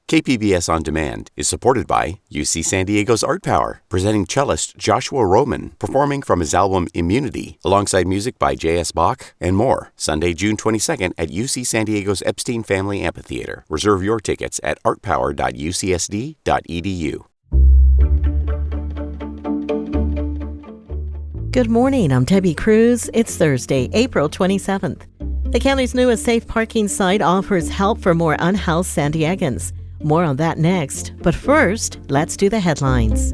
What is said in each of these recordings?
KPBS On Demand is supported by UC San Diego's Art Power, presenting cellist Joshua Roman, performing from his album Immunity, alongside music by J.S. Bach and more. Sunday, June 22nd at UC San Diego's Epstein Family Amphitheater. Reserve your tickets at artpower.ucsd.edu. Good morning, I'm Debbie Cruz. It's Thursday, April 27th. The county's newest safe parking site offers help for more unhoused San Diegans. More on that next, but first, let's do the headlines.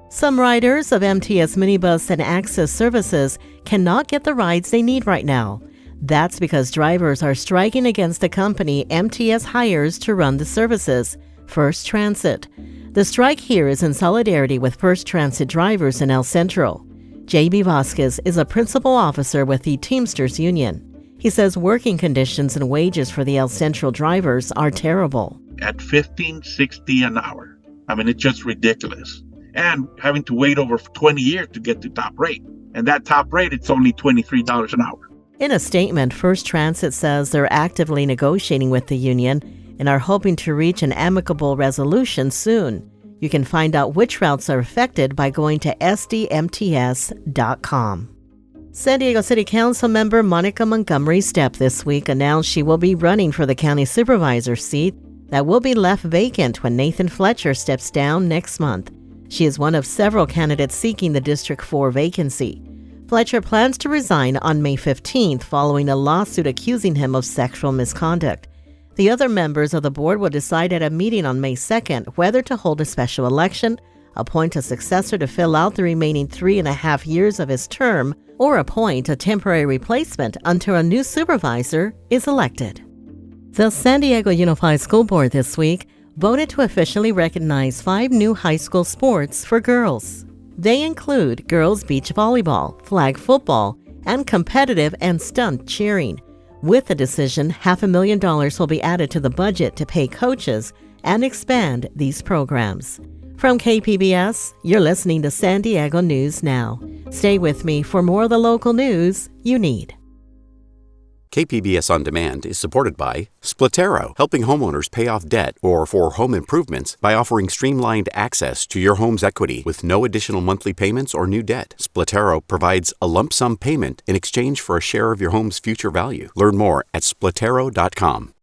Some riders of MTS minibus and access services cannot get the rides they need right now. That's because drivers are striking against the company MTS hires to run the services, First Transit. The strike here is in solidarity with First Transit drivers in El Centro. J.B. Vasquez is a principal officer with the Teamsters Union. He says working conditions and wages for the El Centro drivers are terrible. At $15.60 an hour. I mean, it's just ridiculous. And having to wait over 20 years to get to top rate. And that top rate, it's only $23 an hour. In a statement, First Transit says they're actively negotiating with the union and are hoping to reach an amicable resolution soon. You can find out which routes are affected by going to sdmts.com. San Diego City Council member Monica Montgomery Stepp this week announced she will be running for the county supervisor seat that will be left vacant when Nathan Fletcher steps down next month. She is one of several candidates seeking the District 4 vacancy. Fletcher plans to resign on May 15th following a lawsuit accusing him of sexual misconduct. The other members of the board will decide at a meeting on May 2nd whether to hold a special election, appoint a successor to fill out the remaining 3.5 years of his term, or appoint a temporary replacement until a new supervisor is elected. The San Diego Unified School Board this week voted to officially recognize 5 new high school sports for girls. They include girls beach volleyball, flag football, and competitive and stunt cheering. With the decision, $500,000 will be added to the budget to pay coaches and expand these programs. From KPBS, you're listening to San Diego News Now. Stay with me for more of the local news you need. KPBS On Demand is supported by Splatero, helping homeowners pay off debt or for home improvements by offering streamlined access to your home's equity with no additional monthly payments or new debt. Splatero provides a lump sum payment in exchange for a share of your home's future value. Learn more at splatero.com.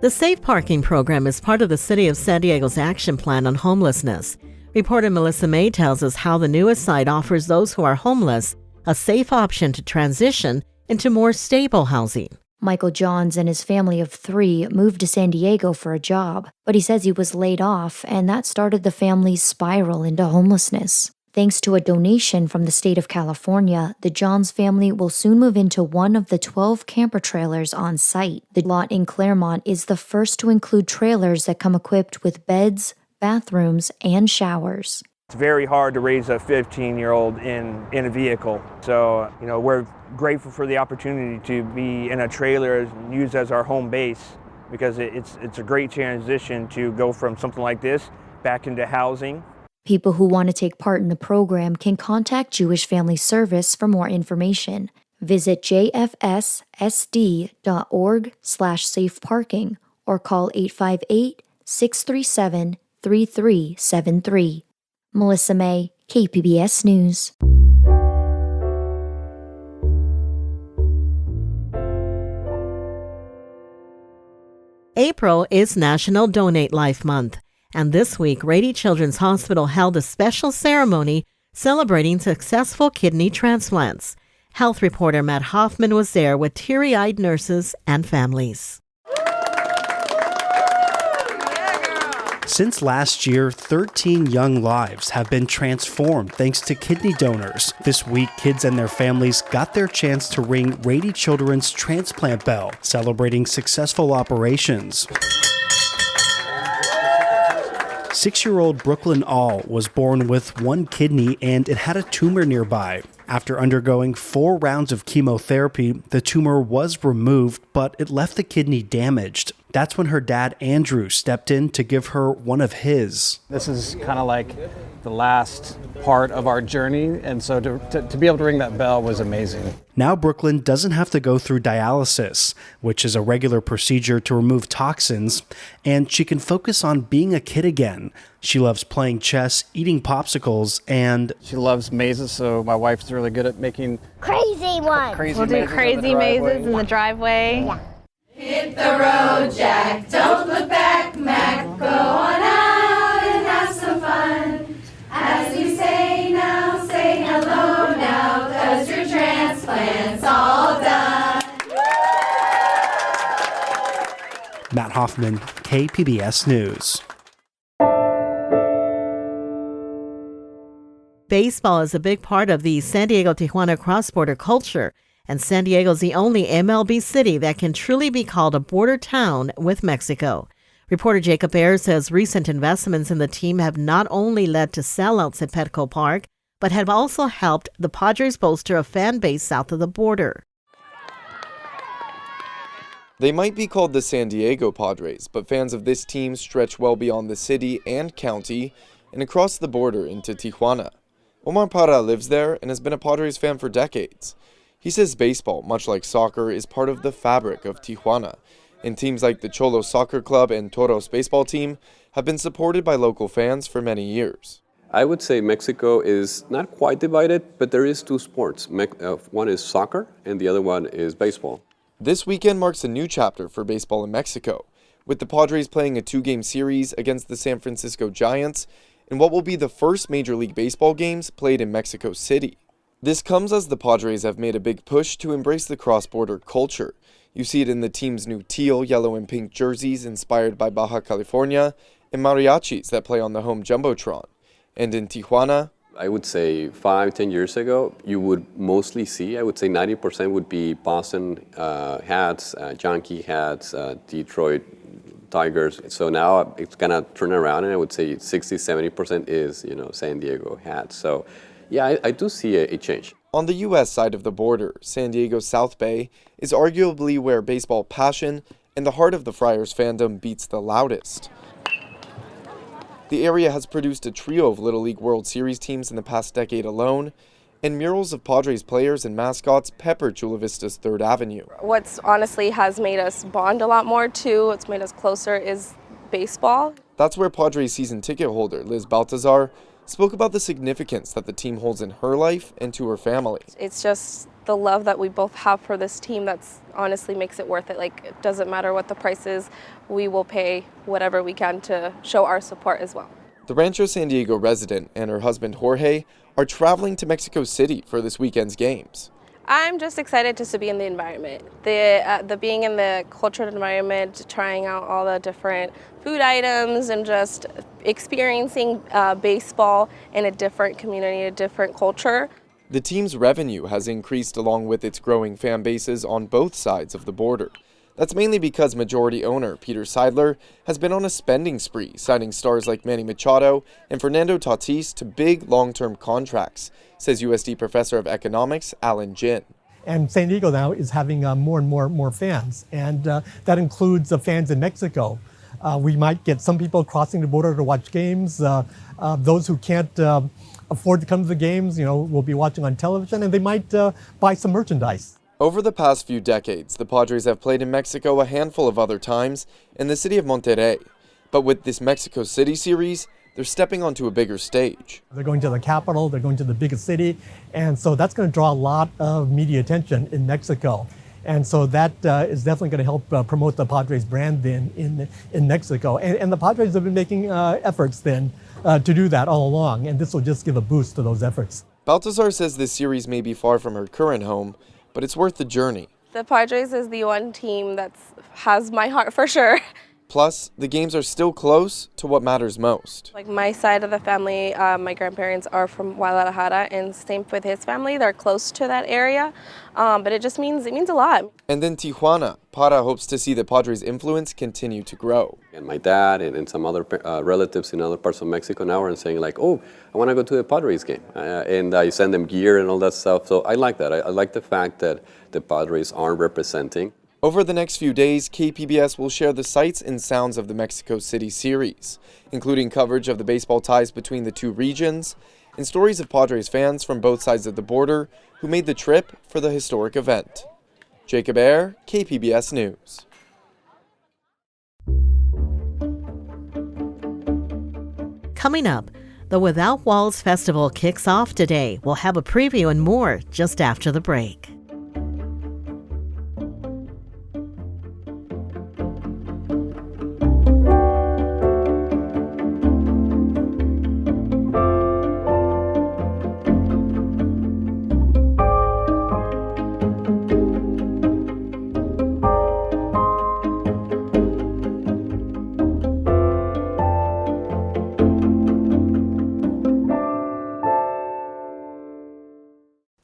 The Safe Parking Program is part of the City of San Diego's action plan on homelessness. Reporter Melissa May tells us how the newest site offers those who are homeless a safe option to transition into more stable housing. Michael Johns and his family of 3 moved to San Diego for a job, but he says he was laid off, and that started the family's spiral into homelessness. Thanks to a donation from the state of California, the Johns family will soon move into one of the 12 camper trailers on site. The lot in Claremont is the first to include trailers that come equipped with beds, bathrooms, and showers. It's very hard to raise a 15-year-old in a vehicle. So, we're grateful for the opportunity to be in a trailer and used as our home base because it's a great transition to go from something like this back into housing. People who want to take part in the program can contact Jewish Family Service for more information. Visit jfssd.org/safeparking or call 858-637-3373. Melissa May, KPBS News. April is National Donate Life Month. And this week, Rady Children's Hospital held a special ceremony celebrating successful kidney transplants. Health reporter Matt Hoffman was there with teary-eyed nurses and families. Since last year, 13 young lives have been transformed thanks to kidney donors. This week, kids and their families got their chance to ring Rady Children's transplant bell, celebrating successful operations. 6-year-old Brooklyn All was born with 1 kidney and it had a tumor nearby. After undergoing 4 rounds of chemotherapy, the tumor was removed, but it left the kidney damaged. That's when her dad, Andrew, stepped in to give her one of his. This is kind of like the last part of our journey, and so to be able to ring that bell was amazing. Now Brooklyn doesn't have to go through dialysis, which is a regular procedure to remove toxins, and she can focus on being a kid again. She loves playing chess, eating popsicles, and She loves mazes, so my wife's really good at making Crazy one. We'll do crazy mazes in the driveway. Yeah. Hit the road, Jack, don't look back, Mac, go on out and have some fun. As you say hello now, 'cause your transplant's all done. Matt Hoffman, KPBS News. Baseball is a big part of the San Diego-Tijuana cross-border culture, and San Diego is the only MLB city that can truly be called a border town with Mexico. Reporter Jacob Ayers says recent investments in the team have not only led to sellouts at Petco Park, but have also helped the Padres bolster a fan base south of the border. They might be called the San Diego Padres, but fans of this team stretch well beyond the city and county and across the border into Tijuana. Omar Parra lives there and has been a Padres fan for decades. He says baseball, much like soccer, is part of the fabric of Tijuana, and teams like the Cholos Soccer Club and Toros baseball team have been supported by local fans for many years. I would say Mexico is not quite divided, but there is two sports. One is soccer and the other one is baseball. This weekend marks a new chapter for baseball in Mexico, with the Padres playing a 2-game series against the San Francisco Giants in what will be the first Major League Baseball games played in Mexico City. This comes as the Padres have made a big push to embrace the cross-border culture. You see it in the team's new teal, yellow, and pink jerseys inspired by Baja California, and mariachis that play on the home jumbotron. And in Tijuana, I would say 5-10 years ago, you would mostly see, I would say 90% would be Boston hats, Yankee hats, Detroit Tigers. So now it's gonna turn around, and I would say 60-70% is, San Diego hats. So yeah, I do see a change. On the U.S. side of the border, San Diego's South Bay is arguably where baseball passion and the heart of the Friars fandom beats the loudest. The area has produced a trio of Little League World Series teams in the past decade alone, and murals of Padres players and mascots pepper Chula Vista's 3rd Avenue. What's honestly has made us bond a lot more too, what's made us closer is baseball. That's where Padres season ticket holder Liz Baltazar spoke about the significance that the team holds in her life and to her family. It's just the love that we both have for this team that's honestly makes it worth it. Like, it doesn't matter what the price is, we will pay whatever we can to show our support as well. The Rancho San Diego resident and her husband Jorge are traveling to Mexico City for this weekend's games. I'm just excited just to be in the environment. The being in the cultural environment, trying out all the different food items and just experiencing baseball in a different community, a different culture. The team's revenue has increased along with its growing fan bases on both sides of the border. That's mainly because majority owner Peter Seidler has been on a spending spree, signing stars like Manny Machado and Fernando Tatis to big long-term contracts, says USD professor of economics Alan Jin. And San Diego now is having more and more fans, and that includes fans in Mexico. We might get some people crossing the border to watch games. Those who can't afford to come to the games, will be watching on television, and they might buy some merchandise. Over the past few decades, the Padres have played in Mexico a handful of other times in the city of Monterrey. But with this Mexico City series, they're stepping onto a bigger stage. They're going to the capital, they're going to the biggest city, and so that's going to draw a lot of media attention in Mexico. And so that is definitely going to help promote the Padres brand in Mexico. And the Padres have been making efforts then to do that all along, and this will just give a boost to those efforts. Baltazar says this series may be far from her current home, but it's worth the journey. The Padres is the one team that has my heart for sure. Plus, the games are still close to what matters most. Like my side of the family, my grandparents are from Guadalajara, and same with his family. They're close to that area, but it means a lot. And then Tijuana, Parra hopes to see the Padres' influence continue to grow. And my dad and some other relatives in other parts of Mexico now are saying like, oh, I want to go to the Padres game. And I send them gear and all that stuff. So I like that. I like the fact that the Padres are representing Over the next few days, KPBS will share the sights and sounds of the Mexico City series, including coverage of the baseball ties between the two regions and stories of Padres fans from both sides of the border who made the trip for the historic event. Jacob Ayer, KPBS News. Coming up, the Without Walls Festival kicks off today. We'll have a preview and more just after the break.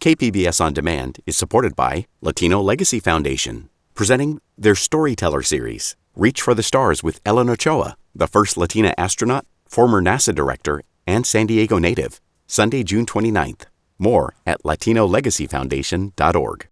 KPBS On Demand is supported by Latino Legacy Foundation, presenting their Storyteller series, Reach for the Stars with Ellen Ochoa, the first Latina astronaut, former NASA director, and San Diego native, Sunday, June 29th. More at latinolegacyfoundation.org.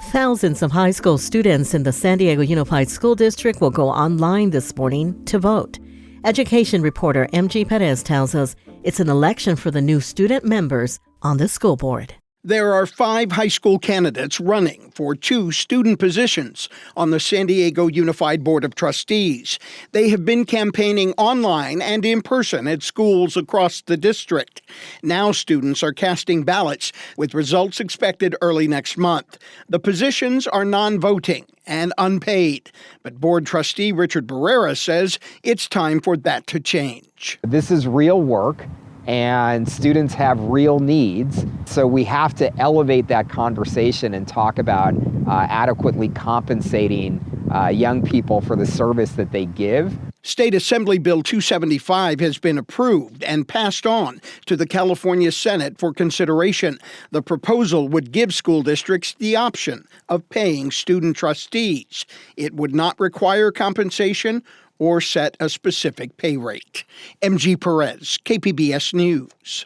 Thousands of high school students in the San Diego Unified School District will go online this morning to vote. Education reporter MG Perez tells us it's an election for the new student members on the school board. There are 5 high school candidates running for 2 student positions on the San Diego Unified Board of Trustees. They have been campaigning online and in person at schools across the district. Now students are casting ballots with results expected early next month. The positions are non-voting and unpaid, but board trustee Richard Barrera says it's time for that to change. This is real work, and students have real needs, so we have to elevate that conversation and talk about adequately compensating young people for the service that they give. State Assembly Bill 275 has been approved and passed on to the California Senate for consideration. The proposal would give school districts the option of paying student trustees. It would not require compensation or set a specific pay rate. MG Perez, KPBS News.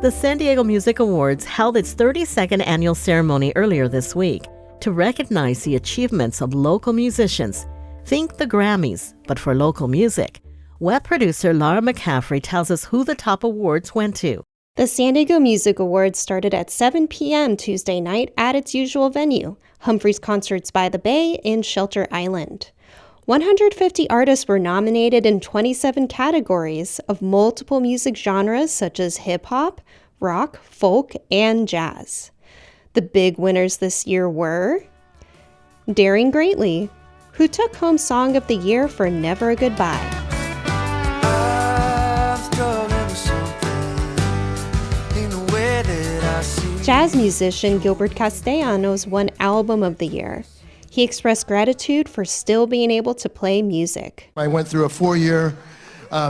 The San Diego Music Awards held its 32nd annual ceremony earlier this week to recognize the achievements of local musicians. Think the Grammys, but for local music. Web producer Laura McCaffrey tells us who the top awards went to. The San Diego Music Awards started at 7 p.m. Tuesday night at its usual venue, Humphreys Concerts by the Bay in Shelter Island. 150 artists were nominated in 27 categories of multiple music genres such as hip-hop, rock, folk, and jazz. The big winners this year were Daring Greatly, who took home Song of the Year for Never a Goodbye. Jazz musician Gilbert Castellanos won Album of the Year. He expressed gratitude for still being able to play music. I went through a 4-year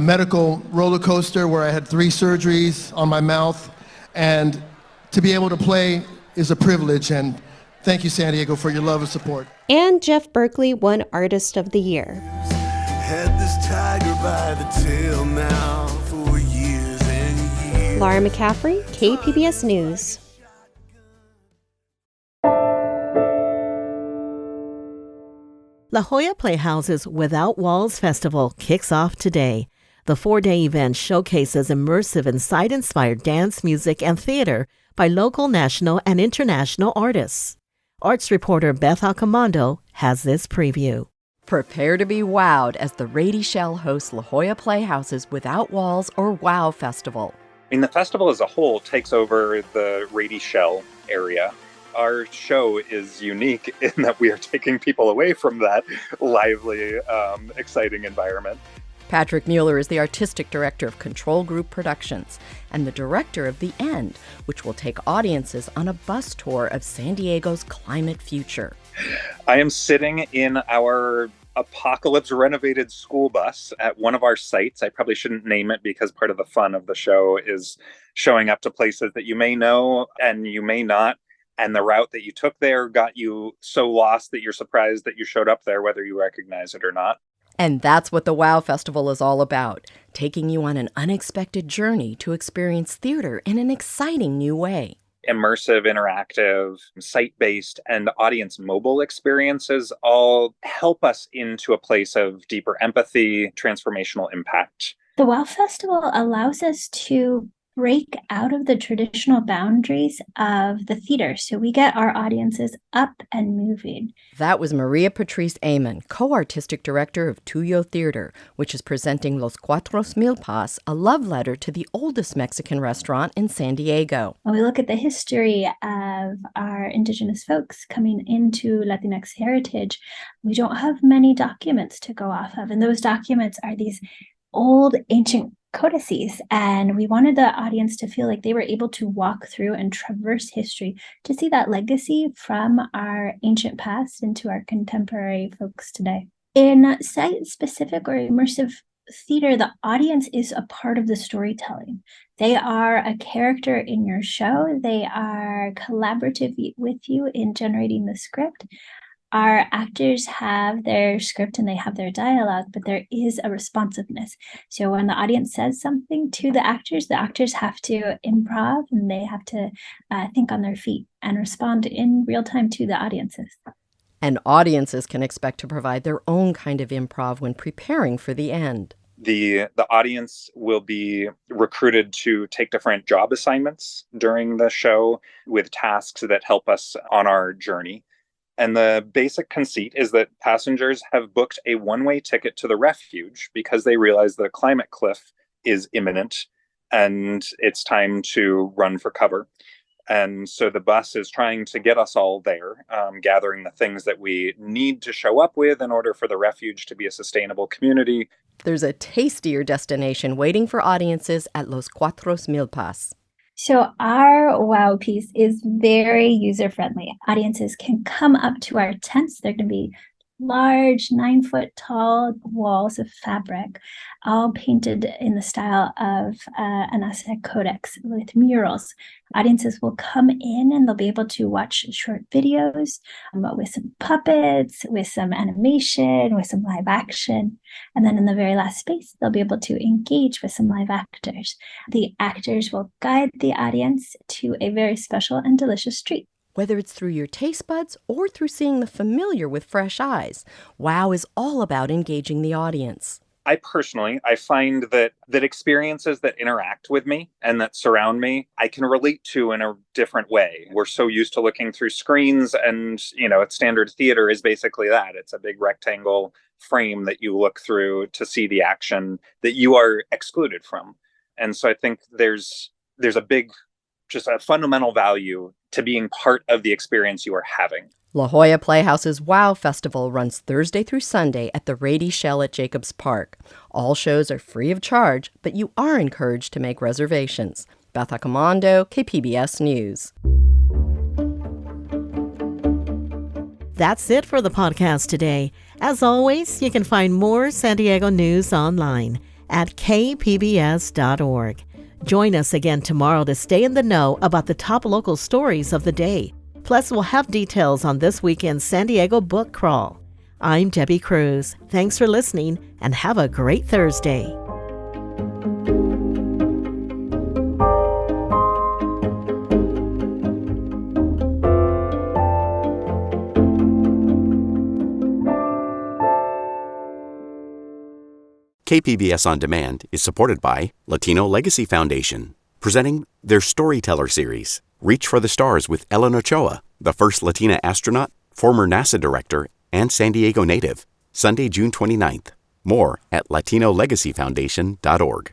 medical roller coaster where I had 3 surgeries on my mouth, and to be able to play is a privilege, and thank you, San Diego, for your love and support. And Jeff Berkeley won Artist of the Year. Had this tiger by the tail now for years and years. Laura McCaffrey, KPBS News. La Jolla Playhouse's Without Walls Festival kicks off today. The 4-day event showcases immersive and site-inspired dance, music, and theater by local, national, and international artists. Arts reporter Beth Alcamando has this preview. Prepare to be wowed as the Rady Shell hosts La Jolla Playhouse's Without Walls or WOW Festival. I mean, the festival as a whole takes over the Rady Shell area. Our show is unique in that we are taking people away from that lively, exciting environment. Patrick Mueller is the artistic director of Control Group Productions and the director of The End, which will take audiences on a bus tour of San Diego's climate future. I am sitting in our apocalypse renovated school bus at one of our sites. I probably shouldn't name it because part of the fun of the show is showing up to places that you may know and you may not. And the route that you took there got you so lost that you're surprised that you showed up there, whether you recognize it or not. And that's what the WOW Festival is all about, taking you on an unexpected journey to experience theater in an exciting new way. Immersive, interactive, site-based, and audience mobile experiences all help us into a place of deeper empathy, transformational impact. The WOW Festival allows us to break out of the traditional boundaries of the theater, so we get our audiences up and moving. That was Maria Patrice Amon, co-artistic director of Tuyo Theater, which is presenting Los Cuatros Milpas, a love letter to the oldest Mexican restaurant in San Diego. When we look at the history of our indigenous folks coming into Latinx heritage, we don't have many documents to go off of, and those documents are these old ancient codices, and we wanted the audience to feel like they were able to walk through and traverse history to see that legacy from our ancient past into our contemporary folks today. In site-specific or immersive theater, the audience is a part of the storytelling. They are a character in your show. They are collaborative with you in generating the script. Our actors have their script and they have their dialogue, but there is a responsiveness. So when the audience says something to the actors have to improv and they have to think on their feet and respond in real time to the audiences. And audiences can expect to provide their own kind of improv when preparing for the end. The audience will be recruited to take different job assignments during the show with tasks that help us on our journey. And the basic conceit is that passengers have booked a one-way ticket to the refuge because they realize the climate cliff is imminent and it's time to run for cover. And so the bus is trying to get us all there, gathering the things that we need to show up with in order for the refuge to be a sustainable community. There's a tastier destination waiting for audiences at Los Cuatros Milpas. So our WOW piece is very user-friendly. Audiences can come up to our tents. They're going to be large 9-foot tall walls of fabric, all painted in the style of an Aztec codex with murals. Audiences will come in and they'll be able to watch short videos with some puppets, with some animation, with some live action. And then in the very last space, they'll be able to engage with some live actors. The actors will guide the audience to a very special and delicious treat. Whether it's through your taste buds or through seeing the familiar with fresh eyes, WOW is all about engaging the audience. I find that experiences that interact with me and that surround me, I can relate to in a different way. We're so used to looking through screens and, it's standard theater is basically that. It's a big rectangle frame that you look through to see the action that you are excluded from. And so I think there's a fundamental value to being part of the experience you are having. La Jolla Playhouse's WOW Festival runs Thursday through Sunday at the Rady Shell at Jacobs Park. All shows are free of charge, but you are encouraged to make reservations. Beth Accomando, KPBS News. That's it for the podcast today. As always, you can find more San Diego news online at kpbs.org. Join us again tomorrow to stay in the know about the top local stories of the day. Plus, we'll have details on this weekend's San Diego book crawl. I'm Debbie Cruz. Thanks for listening and have a great Thursday. KPBS On Demand is supported by Latino Legacy Foundation, presenting their Storyteller series, Reach for the Stars with Ellen Ochoa, the first Latina astronaut, former NASA director, and San Diego native, Sunday, June 29th. More at latinolegacyfoundation.org.